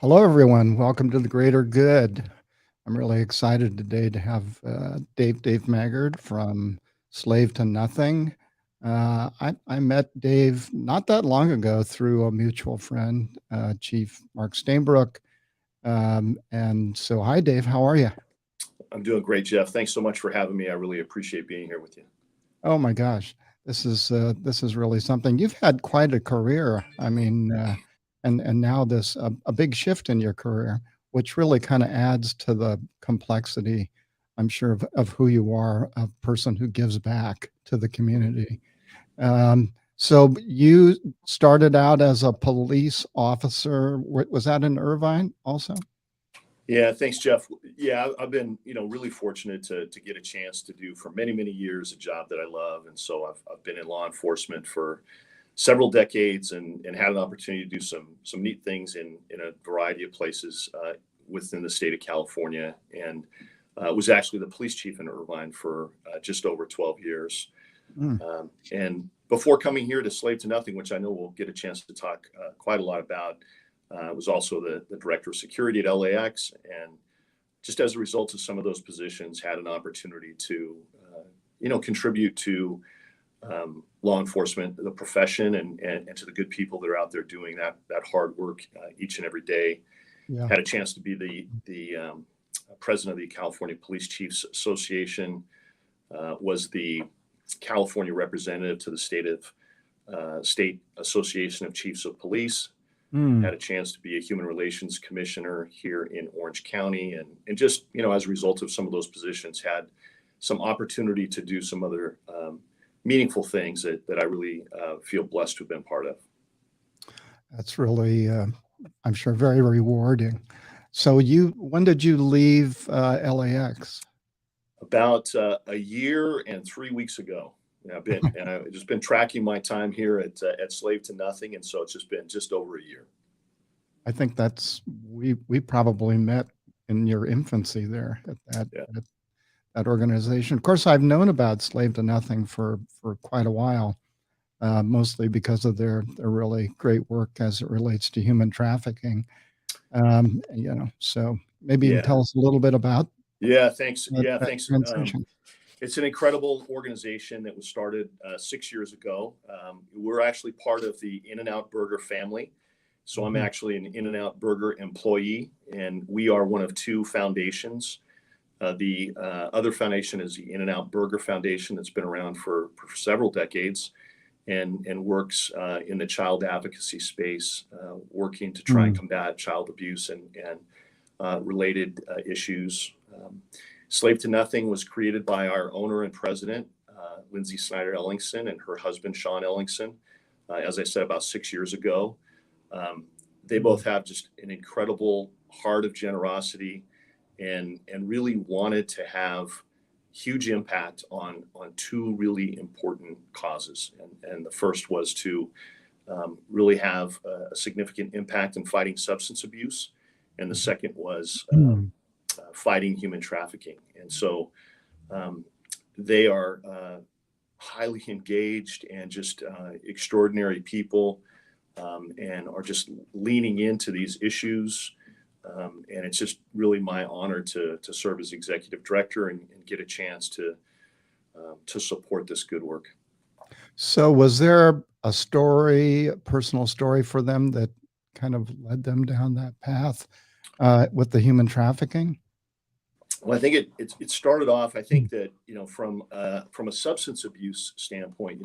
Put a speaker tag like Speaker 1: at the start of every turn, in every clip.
Speaker 1: Hello, everyone. Welcome to the Greater Good. I'm really excited today to have Dave Maggard from Slave to Nothing. I met Dave not that long ago through a mutual friend, Chief Mark Stainbrook. And so, hi, Dave. How are you?
Speaker 2: I'm doing great, Jeff. Thanks so much for having me. I really appreciate being here with you.
Speaker 1: Oh my gosh, this is really something. You've had quite a career. I mean, and now this a big shift in your career, which really kind of adds to the complexity, I'm sure, of who you are, a person who gives back to the community. So you started out as a police officer. Was that in Irvine also?
Speaker 2: Yeah, thanks, Jeff. Yeah, I've been, really fortunate to get a chance to do for many, many years a job that I love, and so I've been in law enforcement for several decades and had an opportunity to do some neat things in a variety of places within the state of California, and was actually the police chief in Irvine for just over 12 years.
Speaker 1: Mm.
Speaker 2: And before coming here to Slave to Nothing, which I know we'll get a chance to talk quite a lot about, was also the director of security at LAX. And just as a result of some of those positions, had an opportunity to, contribute to law enforcement, the profession, and to the good people that are out there doing that hard work each and every day.
Speaker 1: Yeah.
Speaker 2: Had a chance to be the president of the California Police Chiefs Association, was the California representative to the State Association of Chiefs of Police.
Speaker 1: Mm.
Speaker 2: Had a chance to be a human relations commissioner here in Orange County, and just as a result of some of those positions, had some opportunity to do some other meaningful things that I really feel blessed to have been part of.
Speaker 1: That's really, I'm sure, very rewarding. So when did you leave LAX?
Speaker 2: About a year and 3 weeks ago. I've just been tracking my time here at Slave to Nothing, and so it's just been just over a year.
Speaker 1: I think we probably met in your infancy there at that organization. Of course, I've known about Slave to Nothing for quite a while, mostly because of their really great work as it relates to human trafficking. So maybe you can tell us a little bit about
Speaker 2: Yeah, thanks.
Speaker 1: that,
Speaker 2: Yeah,
Speaker 1: that
Speaker 2: thanks.
Speaker 1: transition.
Speaker 2: It's an incredible organization that was started 6 years ago. We're actually part of the In-N-Out Burger family. So I'm actually an In-N-Out Burger employee, and we are one of two foundations. The other foundation is the In-N-Out Burger Foundation that's been around for several decades, and works in the child advocacy space, working to try and combat child abuse and related issues. Slave to Nothing was created by our owner and president, Lindsay Snyder Ellingson, and her husband, Sean Ellingson, as I said, about 6 years ago. They both have just an incredible heart of generosity and really wanted to have huge impact on two really important causes. And the first was to really have a significant impact in fighting substance abuse. And the second was fighting human trafficking. And so they are highly engaged and just extraordinary people, and are just leaning into these issues. And it's just really my honor to serve as executive director and get a chance to support this good work.
Speaker 1: So was there a personal story for them that kind of led them down that path with the human trafficking?
Speaker 2: Well, I think it started off. I think that from a substance abuse standpoint,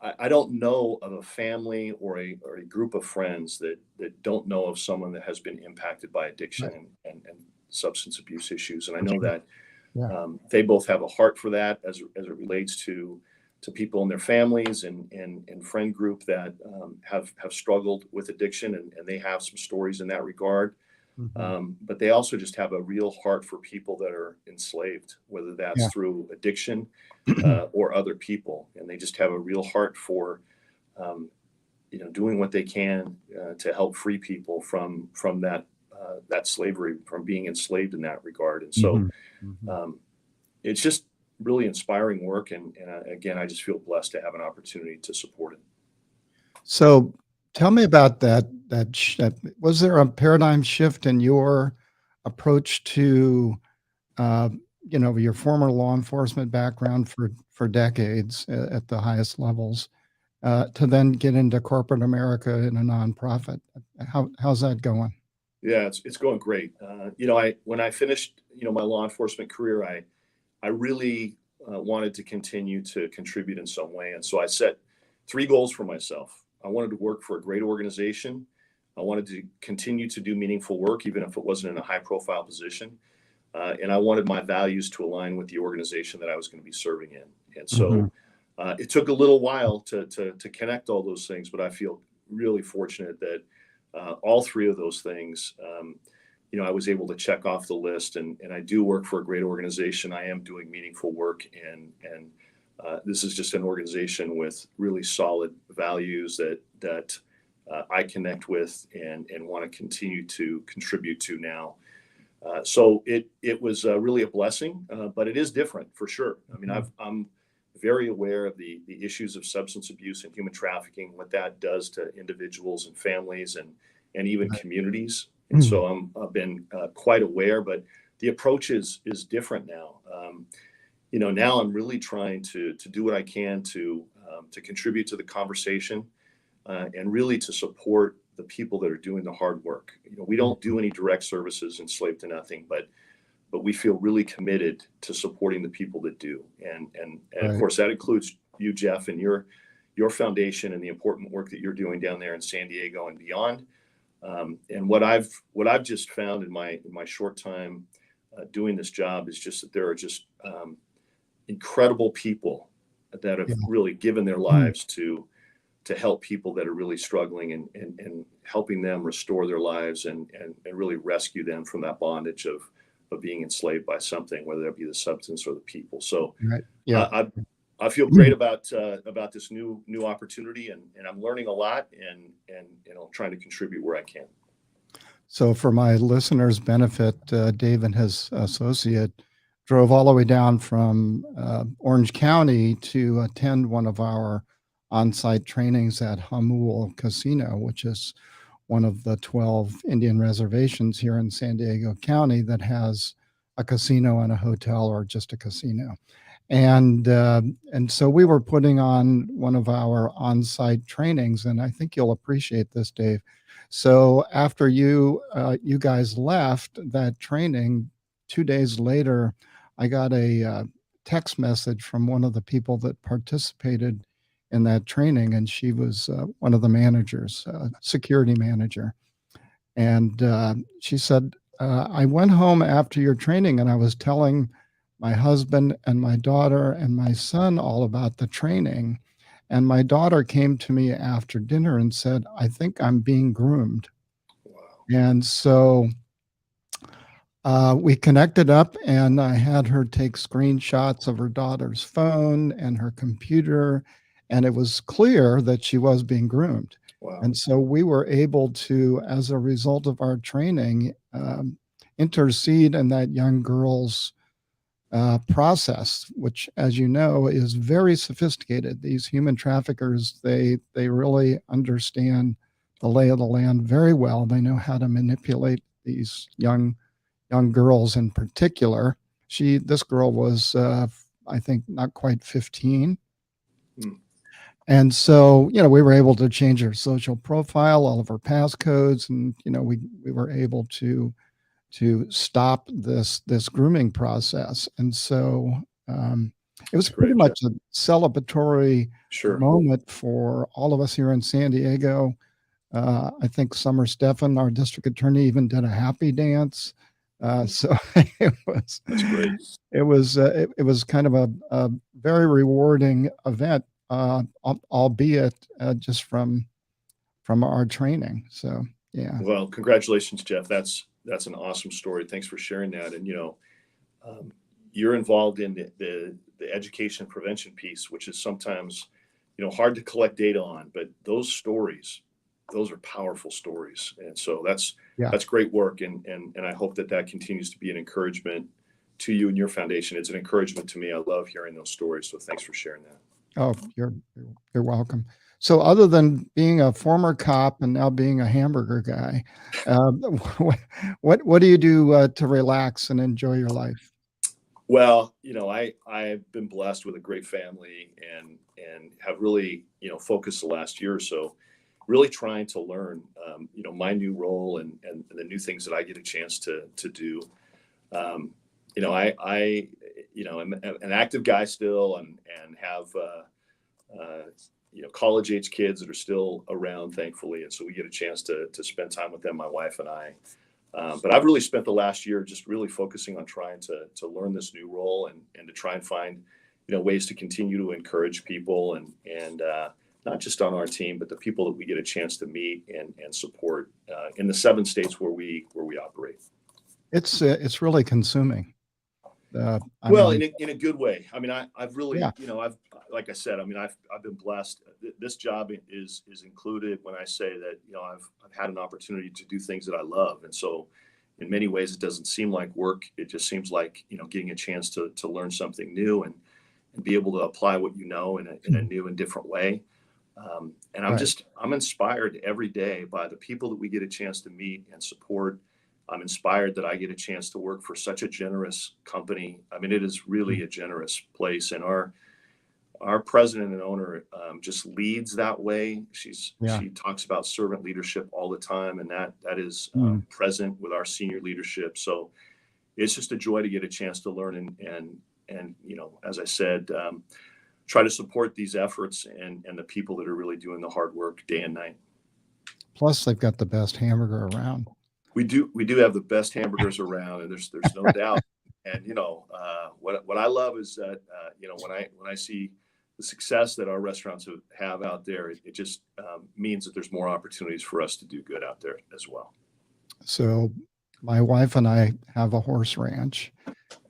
Speaker 2: I don't know of a family or a group of friends that don't know of someone that has been impacted by addiction and substance abuse issues. And I know that they both have a heart for that as it relates to people in their families and friend group that have struggled with addiction, and they have some stories in that regard. But they also just have a real heart for people that are enslaved, whether that's through addiction or other people. And they just have a real heart for, doing what they can to help free people from that slavery, from being enslaved in that regard. And so it's just really inspiring work. And again, I just feel blessed to have an opportunity to support it.
Speaker 1: So tell me about that was there a paradigm shift in your approach to, uh, your former law enforcement background for decades at the highest levels, to then get into corporate America in a nonprofit? How's that going?
Speaker 2: Yeah, it's going great. When I finished, my law enforcement career, I really wanted to continue to contribute in some way, and so I set three goals for myself. I wanted to work for a great organization. I wanted to continue to do meaningful work, even if it wasn't in a high-profile position, and I wanted my values to align with the organization that I was going to be serving in. And
Speaker 1: Mhm.
Speaker 2: so it took a little while to connect all those things, but I feel really fortunate that all three of those things, I was able to check off the list, and I do work for a great organization. I am doing meaningful work, and this is just an organization with really solid values that I connect with and want to continue to contribute to now. So it was really a blessing, but it is different for sure. I mean, I'm very aware of the issues of substance abuse and human trafficking, what that does to individuals and families and even
Speaker 1: Right.
Speaker 2: communities. And so I've been quite aware, but the approach is different now. Now I'm really trying to do what I can to contribute to the conversation, and really to support the people that are doing the hard work. We don't do any direct services enslaved to nothing, but we feel really committed to supporting the people that do. And of
Speaker 1: Right.
Speaker 2: course that includes you, Jeff, and your foundation and the important work that you're doing down there in San Diego and beyond. And what I've just found in my short time doing this job is just that there are just incredible people that have
Speaker 1: Yeah.
Speaker 2: really given their
Speaker 1: Mm.
Speaker 2: lives to help people that are really struggling, and helping them restore their lives and really rescue them from that bondage of being enslaved by something, whether that be the substance or the people. So
Speaker 1: Right. Yeah.
Speaker 2: I feel great about this new opportunity, and I'm learning a lot, and trying to contribute where I can.
Speaker 1: So, for my listeners' benefit, Dave and his associate drove all the way down from Orange County to attend one of our on-site trainings at Hamul Casino, which is one of the 12 Indian reservations here in San Diego County that has a casino and a hotel, or just a casino. And so we were putting on one of our on-site trainings, and I think you'll appreciate this, Dave. So after you guys left that training, 2 days later, I got a text message from one of the people that participated in that training, and she was one of the managers, security manager. And she said, I went home after your training and I was telling my husband and my daughter and my son all about the training. And my daughter came to me after dinner and said, I think I'm being groomed.
Speaker 2: Wow.
Speaker 1: And so we connected up, and I had her take screenshots of her daughter's phone and her computer, and it was clear that she was being groomed.
Speaker 2: Wow.
Speaker 1: And so we were able to, as a result of our training, intercede in that young girl's process, which, as you know, is very sophisticated. These human traffickers, they really understand the lay of the land very well. They know how to manipulate these young girls in particular. This girl was, I think, not quite 15.
Speaker 2: Hmm.
Speaker 1: And so, we were able to change her social profile, all of her passcodes, and we were able to stop this grooming process. And so it was
Speaker 2: That's
Speaker 1: pretty
Speaker 2: great, Jeff.
Speaker 1: much a celebratory
Speaker 2: Sure.
Speaker 1: moment for all of us here in San Diego. I think Summer Steffen, our district attorney, even did a happy dance. So it was
Speaker 2: That's great.
Speaker 1: it was kind of a very rewarding event, albeit just from our training. So yeah.
Speaker 2: Well, congratulations, Jeff. That's an awesome story. Thanks for sharing that. And you're involved in the education prevention piece, which is sometimes hard to collect data on, but those stories, those are powerful stories. And so that's
Speaker 1: Yeah.
Speaker 2: great work, and I hope that continues to be an encouragement to you and your foundation. It's an encouragement to me. I love hearing those stories. So thanks for sharing that.
Speaker 1: Oh, you're welcome. So other than being a former cop and now being a hamburger guy, what what do you do to relax and enjoy your life?
Speaker 2: Well, I've been blessed with a great family and have really, focused the last year or so, really trying to learn, my new role and the new things that I get a chance to do. Um, I am an active guy still and have, college age kids that are still around, thankfully. And so we get a chance to spend time with them, my wife and I. But I've really spent the last year just really focusing on trying to learn this new role and to try and find, ways to continue to encourage people and not just on our team, but the people that we get a chance to meet and support in the 7 states where we operate.
Speaker 1: It's really consuming. I
Speaker 2: Well,
Speaker 1: mean,
Speaker 2: in a good way. I mean, I've really,
Speaker 1: yeah,
Speaker 2: I've like I said, I mean, I've been blessed. This job is included when I say that, I've had an opportunity to do things that I love, and so in many ways, it doesn't seem like work. It just seems like getting a chance to learn something new and be able to apply what you know in a new and different way. And
Speaker 1: right.
Speaker 2: I'm inspired every day by the people that we get a chance to meet and support. I'm inspired that I get a chance to work for such a generous company. I mean, it is really
Speaker 1: Mm,
Speaker 2: a generous place, and our president and owner just leads that way.
Speaker 1: yeah.
Speaker 2: She talks about servant leadership all the time, and that is
Speaker 1: Mm.
Speaker 2: present with our senior leadership. So it's just a joy to get a chance to learn and as I said, try to support these efforts and the people that are really doing the hard work day and night.
Speaker 1: Plus, they've got the best hamburger around.
Speaker 2: We do have the best hamburgers around, and there's no doubt. And what I love is that when I see the success that our restaurants have out there, it just means that there's more opportunities for us to do good out there as well.
Speaker 1: So, my wife and I have a horse ranch,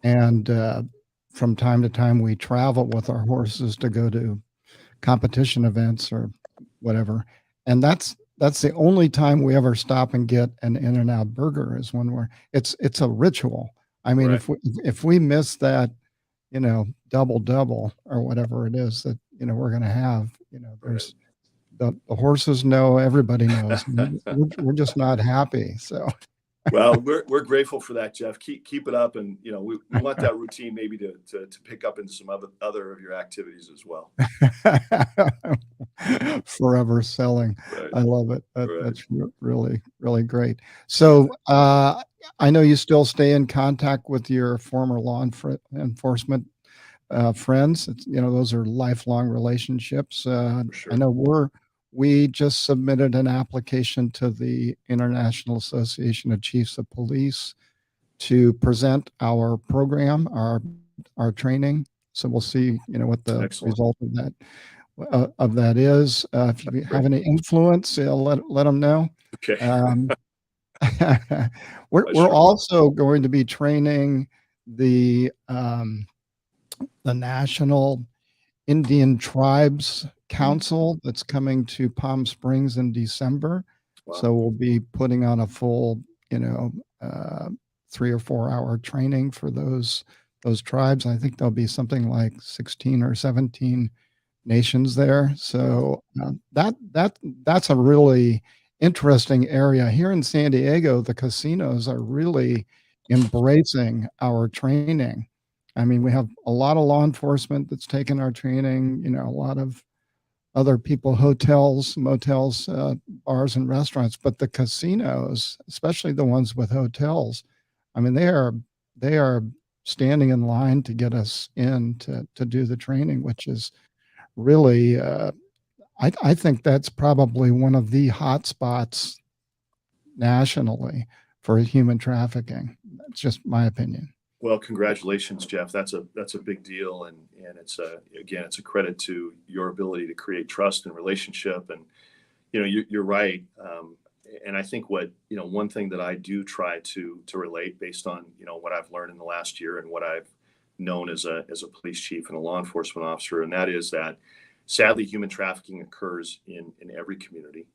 Speaker 1: and from time to time, we travel with our horses to go to competition events or whatever. And that's the only time we ever stop and get an In-N-Out burger is when it's a ritual. I mean,
Speaker 2: Right.
Speaker 1: if we miss that, double double or whatever it is that, we're gonna have,
Speaker 2: Right.
Speaker 1: there's the horses know, everybody knows. We're just not happy. So
Speaker 2: Well, we're grateful for that, Jeff. Keep it up, and we want that routine maybe to pick up into some other of your activities as well.
Speaker 1: forever selling.
Speaker 2: Right.
Speaker 1: I love it.
Speaker 2: Right.
Speaker 1: That's really, really great. So, I know you still stay in contact with your former enforcement friends. Those are lifelong relationships.
Speaker 2: For
Speaker 1: I
Speaker 2: sure.
Speaker 1: know we just submitted an application to the International Association of Chiefs of Police to present our program, our training. So we'll see, what the
Speaker 2: Excellent.
Speaker 1: result of that is. If you
Speaker 2: Great.
Speaker 1: have any influence, let them know.
Speaker 2: Okay.
Speaker 1: Um, we're
Speaker 2: I
Speaker 1: we're
Speaker 2: sure will.
Speaker 1: also going to be training the National Indian Tribes
Speaker 2: Mm.
Speaker 1: Council that's coming to Palm Springs in December.
Speaker 2: Wow.
Speaker 1: So we'll be putting on a full, uh, 3 or 4 hour training for those tribes. I think there'll be something like 16 or 17 nations there.
Speaker 2: Wow.
Speaker 1: So that's a really interesting area. Here in San Diego, the casinos are really embracing our training. I mean, we have a lot of law enforcement that's taken our training, a lot of other people, hotels, motels, bars, and restaurants, but the casinos, especially the ones with hotels, I mean, they are standing in line to get us in to do the training, which is really, I think that's probably one of the hot spots nationally for human trafficking. That's just my opinion.
Speaker 2: Well, congratulations, Jeff. That's a big deal, and it's a credit to your ability to create trust and relationship. And you're right. And I think one thing that I do try to relate based on what I've learned in the last year and what I've known as a police chief and a law enforcement officer, and that is that sadly human trafficking occurs in every community.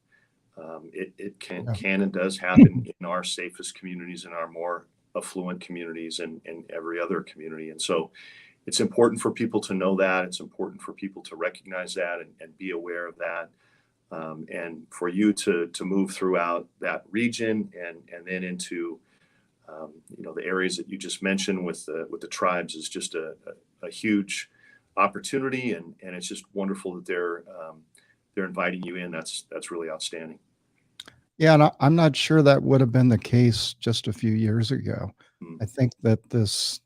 Speaker 2: It
Speaker 1: Yeah.
Speaker 2: can and does happen in our safest communities, in our more affluent communities, and every other community. And so it's important for people to know that. It's important for people to recognize that and be aware of that. And for you to move throughout that region and then into the areas that you just mentioned with the tribes is just a huge opportunity, and it's just wonderful that they're inviting you in. That's really outstanding.
Speaker 1: Yeah, and I'm not sure that would have been the case just a few years ago.
Speaker 2: Mm.
Speaker 1: I think that this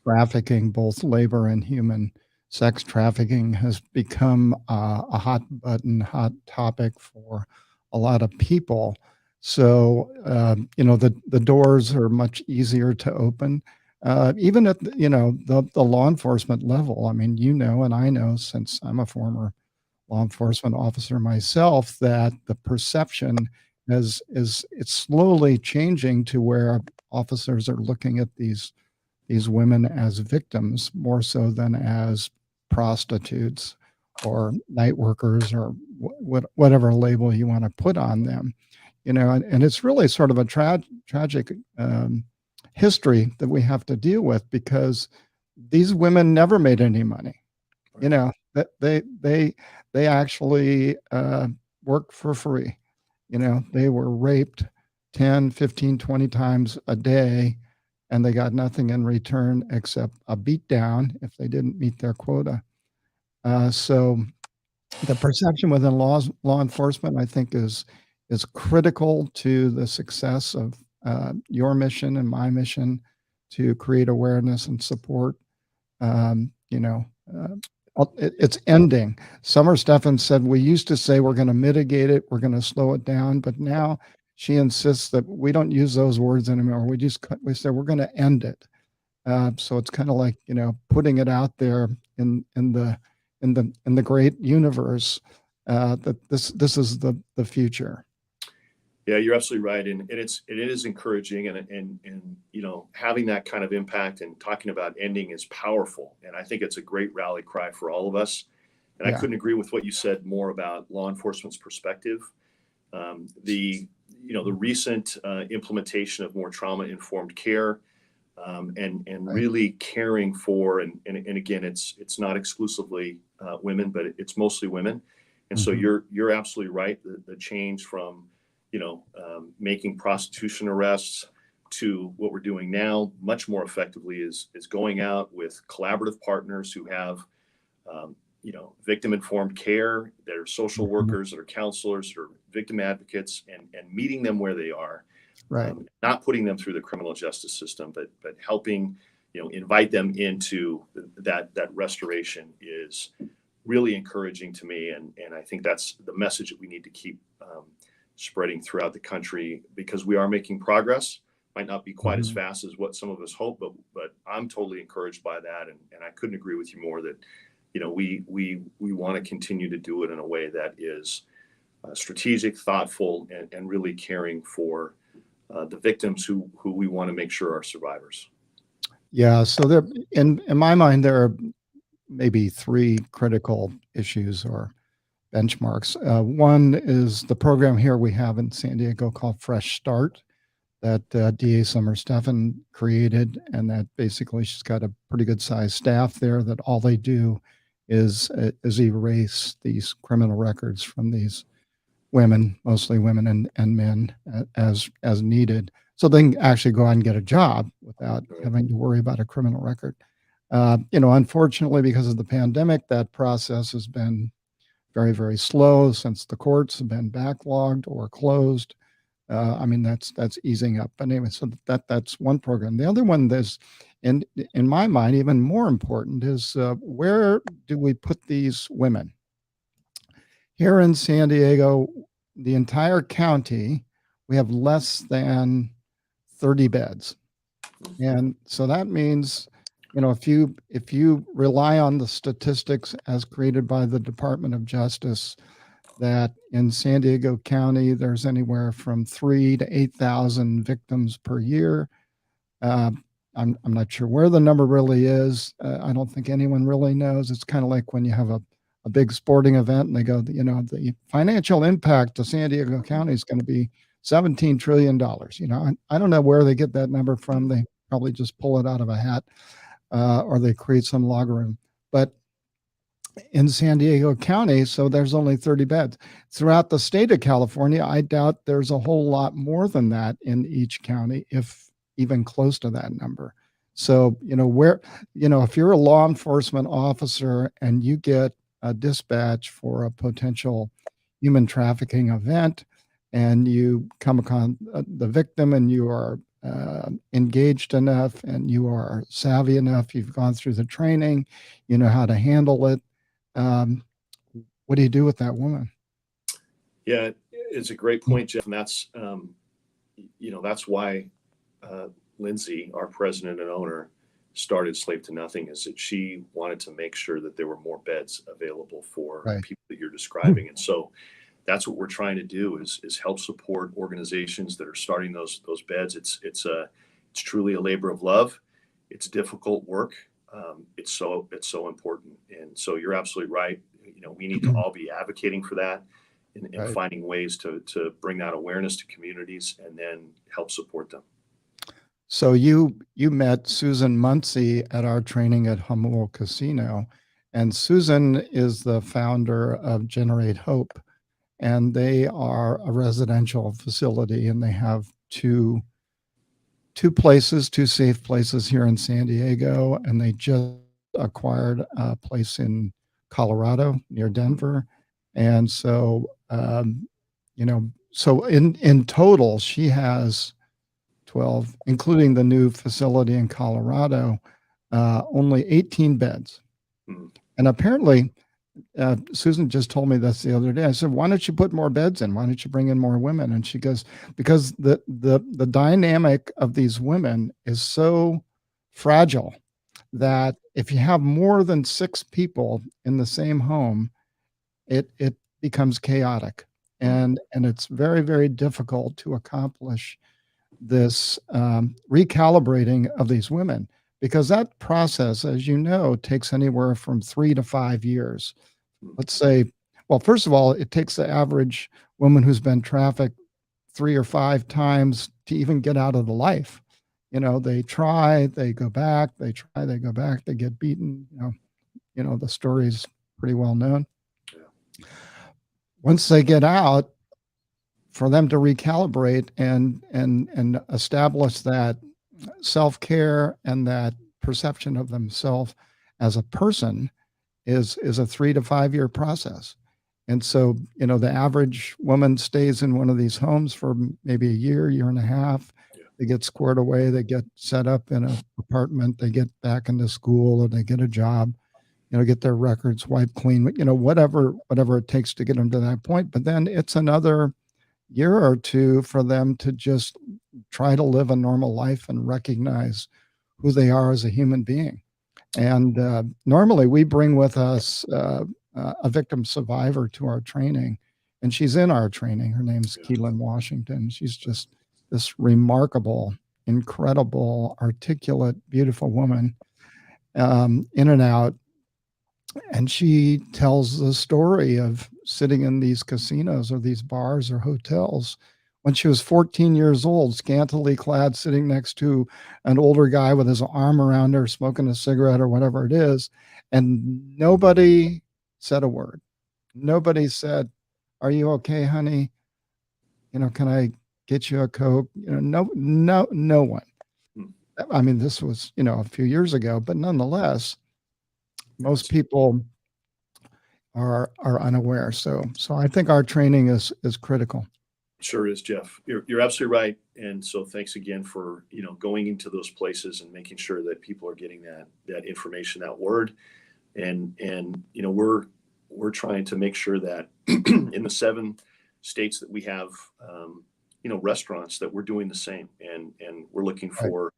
Speaker 1: trafficking, both labor and human sex trafficking, has become a hot button, hot topic for a lot of people. So, the doors are much easier to open, even at the law enforcement level. I mean, and I know, since I'm a former law enforcement officer myself, that the perception is it's slowly changing to where officers are looking at these women as victims more so than as prostitutes or night workers or whatever label you want to put on them. And it's really sort of a tragic history that we have to deal with, because these women never made any money. That they actually worked for free. They were raped 10, 15, 20 times a day, and they got nothing in return except a beat down if they didn't meet their quota. So the perception within law enforcement, I think, is critical to the success of your mission and my mission to create awareness and support. Um, you know, it's ending. Summer Steffens said, we used to say we're going to mitigate it, we're going to slow it down, but now she insists that we don't use those words anymore. We say we're going to end it. So it's kind of like, putting it out there in the great universe, that this is the future.
Speaker 2: Yeah, you're absolutely right, and it is encouraging, and having that kind of impact and talking about ending is powerful, and I think it's a great rally cry for all of us. And I
Speaker 1: Yeah.
Speaker 2: couldn't agree with what you said more about law enforcement's perspective. The recent implementation of more trauma informed care, and
Speaker 1: Right.
Speaker 2: really caring for, and again, it's not exclusively women, but it's mostly women. And so
Speaker 1: Mhm.
Speaker 2: you're absolutely right. The change from making prostitution arrests to what we're doing now much more effectively is going out with collaborative partners who have victim informed care, that are social
Speaker 1: Mhm.
Speaker 2: workers, that are counselors, that are victim advocates, and meeting them where they are,
Speaker 1: Right.
Speaker 2: not putting them through the criminal justice system, but helping invite them into that restoration is really encouraging to me, and I think that's the message that we need to keep spreading throughout the country, because we are making progress. Might not be quite as
Speaker 1: Mhm.
Speaker 2: fast as what some of us hope, but I'm totally encouraged by that, and I couldn't agree with you more that we want to continue to do it in a way that is strategic, thoughtful, and really caring for the victims who we want to make sure are survivors.
Speaker 1: Yeah, so in my mind, there are maybe three critical issues or benchmarks. One is the program here we have in San Diego called Fresh Start, that DA Summer Steffen created, and that basically she's got a pretty good sized staff there that all they do is erase these criminal records from these women, mostly women and men, as needed, so they can actually go out and get a job without
Speaker 2: Right.
Speaker 1: having to worry about a criminal record. Unfortunately, because of the pandemic, that process has been very, very slow, since the courts have been backlogged or closed. I mean, that's easing up. But anyway, so that's one program. The other one that's in my mind even more important is, where do we put these women? Here in San Diego, the entire county, we have less than 30 beds. And so that means, if you rely on the statistics as created by the Department of Justice, that in San Diego County, there's anywhere from 3 to 8,000 victims per year. Uh, I'm not sure where the number really is. I don't think anyone really knows. It's kind of like when you have a big sporting event and they go, the financial impact to San Diego County is going to be $17 trillion. I don't know where they get that number from. They probably just pull it out of a hat, or they create some logarithm. But in San Diego County, so there's only 30 beds. Throughout the state of California, I doubt there's a whole lot more than that in each county, if even close to that number. So, if you're a law enforcement officer and you get a dispatch for a potential human trafficking event and you come upon the victim and you are engaged enough and you are savvy enough, you've gone through the training, you know how to handle it. um, what do you do with that woman?
Speaker 2: Yeah, it's a great point, Jeff, and that's why Lindsay, our president and owner, started Slave to Nothing, is that she wanted to make sure that there were more beds available for
Speaker 1: Right.
Speaker 2: people that you're describing. And so that's what we're trying to do is help support organizations that are starting those beds. It's truly a labor of love. It's difficult work. It's so important. And so you're absolutely right. We need to all be advocating for that and
Speaker 1: Right.
Speaker 2: finding ways to bring that awareness to communities and then help support them.
Speaker 1: So you met Susan Muncie at our training at Humboldt Casino, and Susan is the founder of Generate Hope, and they are a residential facility, and they have two safe places here in San Diego, and they just acquired a place in Colorado near Denver. And so, so in total, she has 12, including the new facility in Colorado, only 18 beds.
Speaker 2: Mhm.
Speaker 1: And apparently, Susan just told me this the other day. I said, "Why don't you put more beds in? Why don't you bring in more women?" And she goes, "Because the dynamic of these women is so fragile that if you have more than 6 people in the same home, it becomes chaotic, and it's very, very difficult to accomplish this recalibrating of these women, because that process, as you know, takes anywhere from 3 to 5 years. Let's say, well, first of all, it takes the average woman who's been trafficked 3 or 5 times to even get out of the life. They try, they go back, they try, they go back, they get beaten. The story's pretty well known. Once they get out, for them to recalibrate and establish that self-care and that perception of themselves as a person is a 3 to 5 year process. And so, the average woman stays in one of these homes for maybe a year and a half.
Speaker 2: Yeah.
Speaker 1: They get squared away, they get set up in an apartment, they get back into school, or they get a job, get their records wiped clean, whatever it takes to get them to that point. But then it's another year or two for them to just try to live a normal life and recognize who they are as a human being. And normally we bring with us a victim survivor to our training, and she's in our training. Her name's Keelan Washington. She's just this remarkable, incredible, articulate, beautiful woman, in and out. And she tells the story of sitting in these casinos or these bars or hotels when she was 14 years old, scantily clad, sitting next to an older guy with his arm around her, smoking a cigarette or whatever it is. And nobody said a word. Nobody said, "Are you okay, honey? Can I get you a Coke?" No one. I mean, this was, a few years ago, but nonetheless, most people are unaware. So I think our training is critical.
Speaker 2: Sure is, Jeff. You're absolutely right. And so thanks again for, going into those places and making sure that people are getting that information, that word. And we're trying to make sure that in the 7 states that we have, restaurants, that we're doing the same. And we're looking for,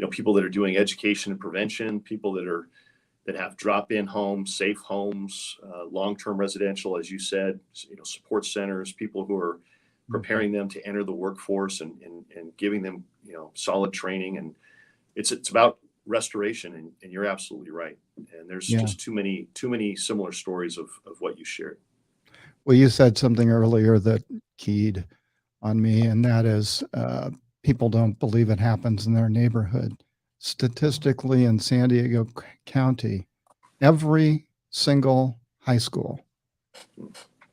Speaker 2: people that are doing education and prevention, people that have drop-in homes, safe homes, long-term residential, as you said, support centers, people who are preparing them to enter the workforce and giving them, solid training. And it's about restoration. And you're absolutely right. And there's just too many similar stories of what you shared.
Speaker 1: Well, you said something earlier that keyed on me, and that is people don't believe it happens in their neighborhood. Statistically, in San Diego County, every single high school.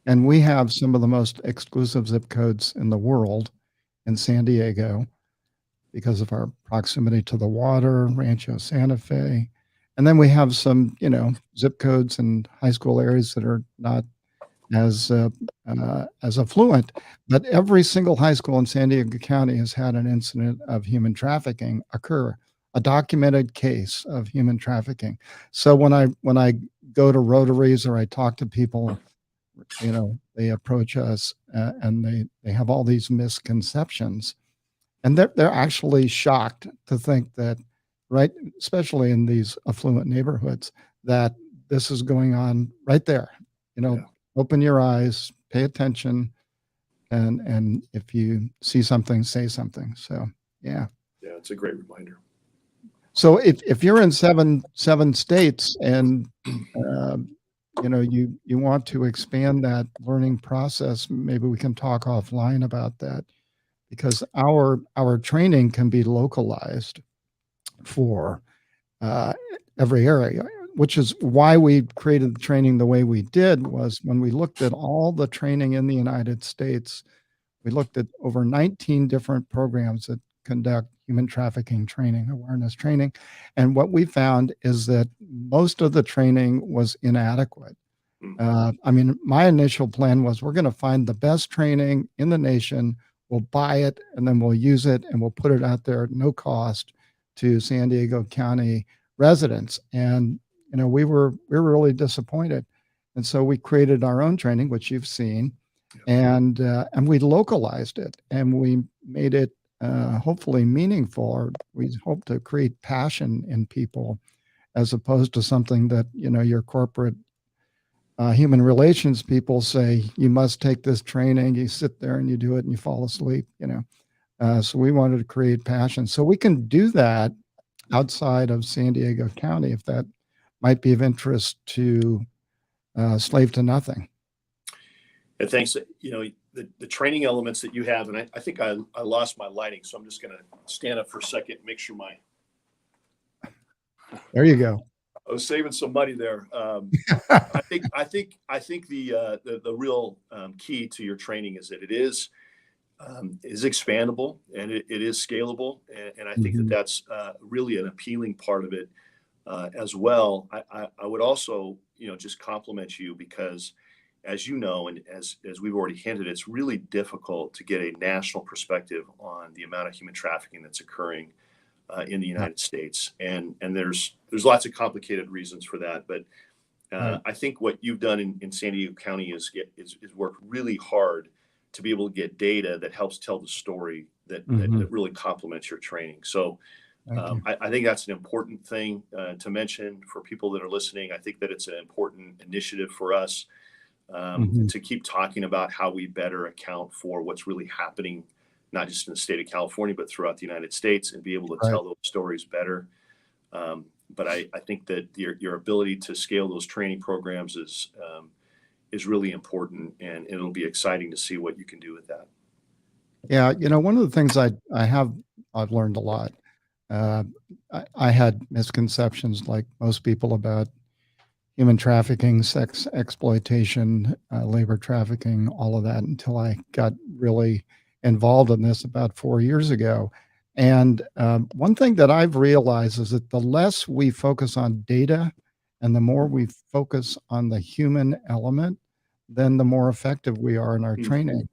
Speaker 1: And we have some of the most exclusive zip codes in the world in San Diego because of our proximity to the water, Rancho Santa Fe. And then we have some, zip codes and high school areas that are not as affluent, but every single high school in San Diego County has had an incident of human trafficking occur, a documented case of human trafficking. So when I go to Rotaries or I talk to people, they approach us and they have all these misconceptions, and they're actually shocked to think that, right, especially in these affluent neighborhoods, that this is going on right there. You know,
Speaker 2: Yeah.
Speaker 1: open your eyes, pay attention, and if you see something, say something. So, yeah.
Speaker 2: Yeah, it's a great reminder.
Speaker 1: So if you're in seven states and you want to expand that learning process, maybe we can talk offline about that because our training can be localized for uh, every area, which is why we created the training the way we did. Was when we looked at all the training in the United States, we looked at over 19 different programs that conduct human trafficking training, awareness training. And what we found is that most of the training was inadequate. I mean, my initial plan was we're going to find the best training in the nation, we'll buy it, and then we'll use it, and we'll put it out there at no cost to San Diego County residents. And we were really disappointed, and so we created our own training, which you've seen, and we localized it, and we made it hopefully meaningful. Or we hope to create passion in people, as opposed to something that your corporate human relations people say you must take this training. You sit there and you do it and you fall asleep. So we wanted to create passion, so we can do that outside of San Diego County if that might be of interest to Slave to Nothing.
Speaker 2: And thanks. The training elements that you have, and I think I lost my lighting, so I'm just going to stand up for a second, make sure
Speaker 1: There you go.
Speaker 2: I was saving some money there. I think the real key to your training is that it is expandable and it is scalable, and I think that's really an appealing part of it as well. I would also just compliment you because, as you know, and as we've already hinted, it's really difficult to get a national perspective on the amount of human trafficking that's occurring in the United States, and there's lots of complicated reasons for that. But I think what you've done in San Diego County is worked really hard to be able to get data that helps tell the story that really complements your training. So I think that's an important thing to mention for people that are listening. I think that it's an important initiative for us to keep talking about how we better account for what's really happening, not just in the state of California, but throughout the United States, and be able to tell those stories better. But I think that your ability to scale those training programs is really important, and it'll be exciting to see what you can do with that.
Speaker 1: Yeah, one of the things I've learned a lot. I had misconceptions, like most people, about human trafficking, sex exploitation, labor trafficking, all of that, until I got really involved in this about 4 years ago. And one thing that I've realized is that the less we focus on data and the more we focus on the human element, then the more effective we are in our training.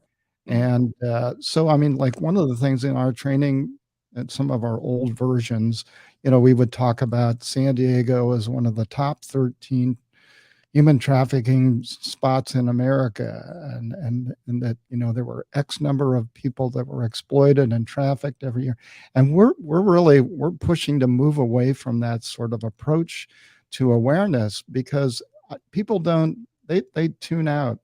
Speaker 1: And so, I mean, like one of the things in our training, at some of our old versions, we would talk about San Diego as one of the top 13 human trafficking spots in America, and that there were X number of people that were exploited and trafficked every year. And we're pushing to move away from that sort of approach to awareness, because people they tune out.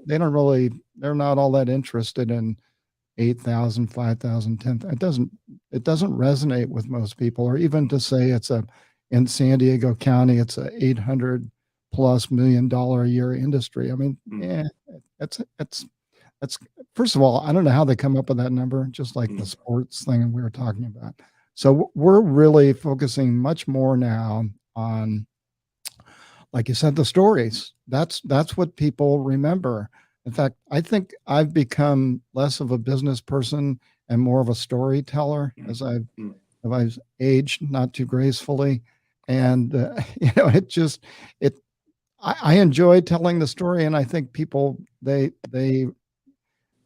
Speaker 1: They don't really, they're not all that interested in 8,000, 5,000, 10,000. It doesn't resonate with most people, or even to say in San Diego County, it's a $800+ million a year industry. I mean, it's first of all, I don't know how they come up with that number, just like the sports thing we were talking about. So we're really focusing much more now on like you said, the stories. That's what people remember. In fact, I think I've become less of a business person and more of a storyteller as
Speaker 2: Mm.
Speaker 1: I've aged not too gracefully. And it just it I enjoy telling the story, and I think people they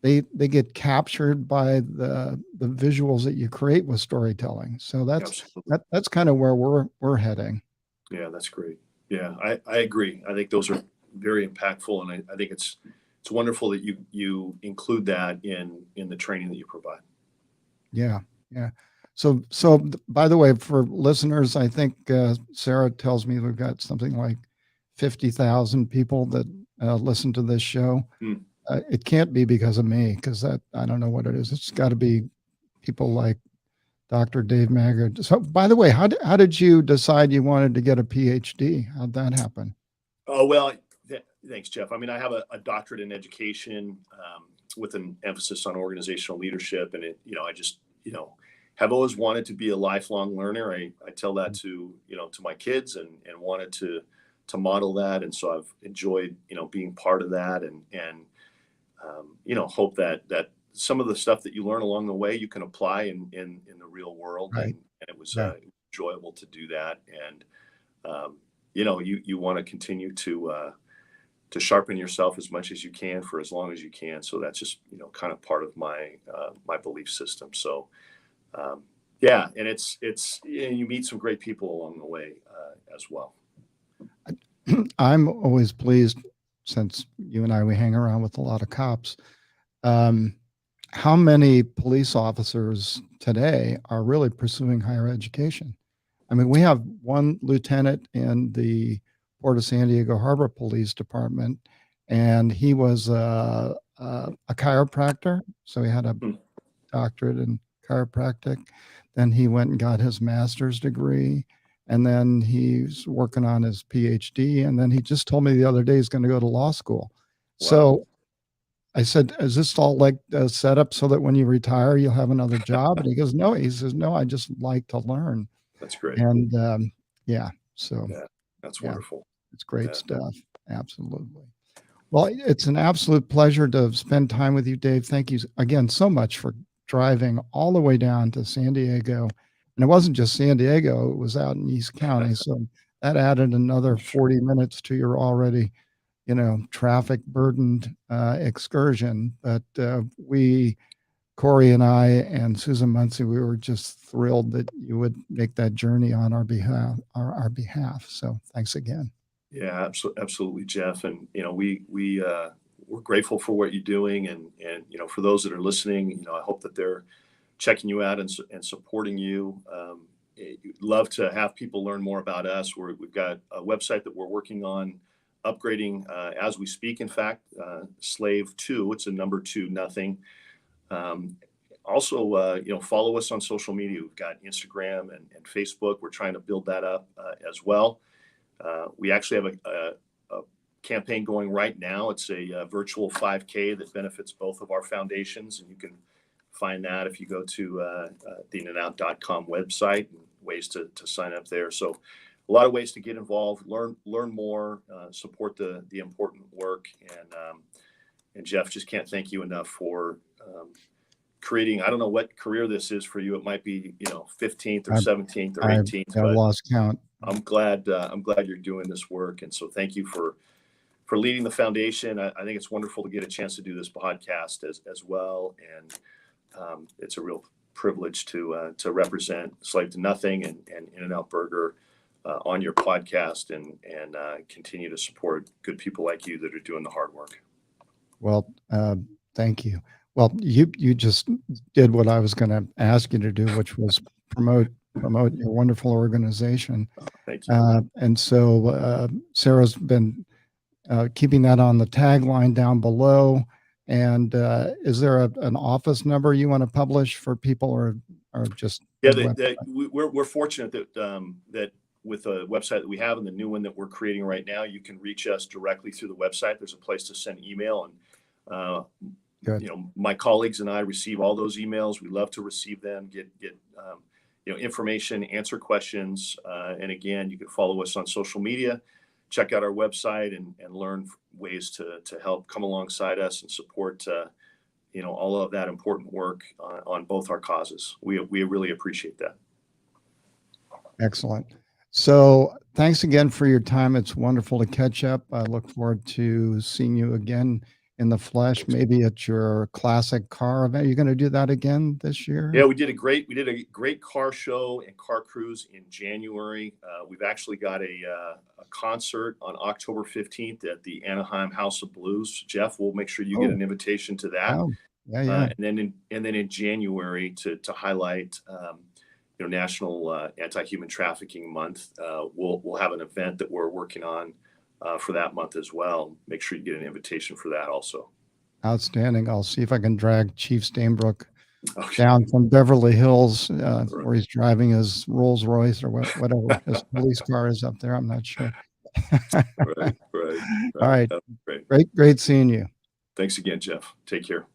Speaker 1: get captured by the visuals that you create with storytelling. So
Speaker 2: Absolutely.
Speaker 1: that's kind of where we're heading.
Speaker 2: Yeah, that's great. Yeah, I agree. I think those are very impactful, and I think it's wonderful that you include that in the training that you provide.
Speaker 1: Yeah, yeah. By the way, for listeners, I think Sarah tells me we've got something like 50,000 people that listen to this show.
Speaker 2: Mm.
Speaker 1: It can't be because of me, because that I don't know what it is. It's got to be people like Dr. Dave Maggard. So, by the way, how did you decide you wanted to get a PhD? How'd that happen?
Speaker 2: Oh, well, thanks, Jeff. I mean, I have a doctorate in education with an emphasis on organizational leadership, and I just have always wanted to be a lifelong learner. I tell that to my kids, and wanted to model that, and so I've enjoyed being part of that, and hope that some of the stuff that you learn along the way you can apply in the real world,
Speaker 1: Right.
Speaker 2: and it was
Speaker 1: Yeah.
Speaker 2: enjoyable to do that, and you want to continue to sharpen yourself as much as you can for as long as you can. So that's just kind of part of my belief system. So yeah, and it's you meet some great people along the way as well.
Speaker 1: I'm always pleased, since you and we hang around with a lot of cops. Um, how many police officers today are really pursuing higher education? I mean, we have one lieutenant in the Port of San Diego Harbor Police Department, and he was a chiropractor. So he had a
Speaker 2: Hmm.
Speaker 1: doctorate in chiropractic. Then he went and got his master's degree. And then he's working on his PhD. And then he just told me the other day he's going to go to law school.
Speaker 2: Wow.
Speaker 1: So I said, "Is this all like a setup so that when you retire, you'll have another job?" And he goes, "No." He says, "No, I just like to learn."
Speaker 2: That's great.
Speaker 1: And yeah, so
Speaker 2: Yeah, that's
Speaker 1: yeah,
Speaker 2: wonderful.
Speaker 1: it's great
Speaker 2: Yeah.
Speaker 1: stuff. Absolutely. Well, it's an absolute pleasure to spend time with you, Dave. Thank you again so much for driving all the way down to San Diego. And it wasn't just San Diego, it was out in East County. So that added another
Speaker 2: Sure.
Speaker 1: 40 minutes to your already, traffic burdened excursion. But Corey and I and Susan Muncie, we were just thrilled that you would make that journey on our behalf. Our behalf. So thanks again.
Speaker 2: Yeah, absolutely, Jeff. And we're grateful for what you're doing, and for those that are listening, I hope that they're checking you out and supporting you. Love to have people learn more about us. We've got a website that we're working on upgrading as we speak. In fact, Slave 2, it's a number 2 nothing. Also, follow us on social media. We've got Instagram and Facebook. We're trying to build that up as well. We actually have a campaign going right now. It's a virtual 5K that benefits both of our foundations, and you can find that if you go to the inandout.com website, and ways to sign up there. So a lot of ways to get involved, learn more, support the important work, and Jeff, just can't thank you enough for creating. I don't know what career this is for you. It might be 15th or
Speaker 1: I've,
Speaker 2: 17th or
Speaker 1: I've
Speaker 2: 18th,
Speaker 1: I've
Speaker 2: but
Speaker 1: lost count.
Speaker 2: I'm glad you're doing this work, and so thank you for leading the foundation. I think it's wonderful to get a chance to do this podcast as well, and it's a real privilege to represent Slave to Nothing and In-N-Out Burger on your podcast, and continue to support good people like you that are doing the hard work.
Speaker 1: Well, thank you. Well, you just did what I was going to ask you to do, which was promote your wonderful organization.
Speaker 2: Thank you.
Speaker 1: And so Sarah's been keeping that on the tagline down below. And is there an office number you want to publish for people, or just
Speaker 2: Yeah,
Speaker 1: the website?
Speaker 2: we're fortunate that with the website that we have and the new one that we're creating right now, you can reach us directly through the website. There's a place to send email, and
Speaker 1: Good.
Speaker 2: my colleagues and I receive all those emails. We love to receive them, get information, answer questions, and again, you can follow us on social media. check out our website and learn ways to help come alongside us and support all of that important work on both our causes. We really appreciate that.
Speaker 1: Excellent. So thanks again for your time. It's wonderful to catch up. I look forward to seeing you again in the flesh, maybe at your classic car event. Are you going to do that again this year?
Speaker 2: Yeah, we did a great car show and car cruise in January. We've actually got a concert on October 15th at the Anaheim House of Blues. Jeff, we'll make sure you get an invitation to that.
Speaker 1: Oh, yeah.
Speaker 2: And then in January to highlight National Anti-Human Trafficking Month, we'll have an event that we're working on for that month as well. Make sure you get an invitation for that also.
Speaker 1: Outstanding. I'll see if I can drag Chief Stainbrook down from Beverly Hills, where he's driving his Rolls Royce or whatever his police car is up there. I'm not sure.
Speaker 2: Right.
Speaker 1: All right.
Speaker 2: Great.
Speaker 1: Great seeing you.
Speaker 2: Thanks again, Jeff. Take care.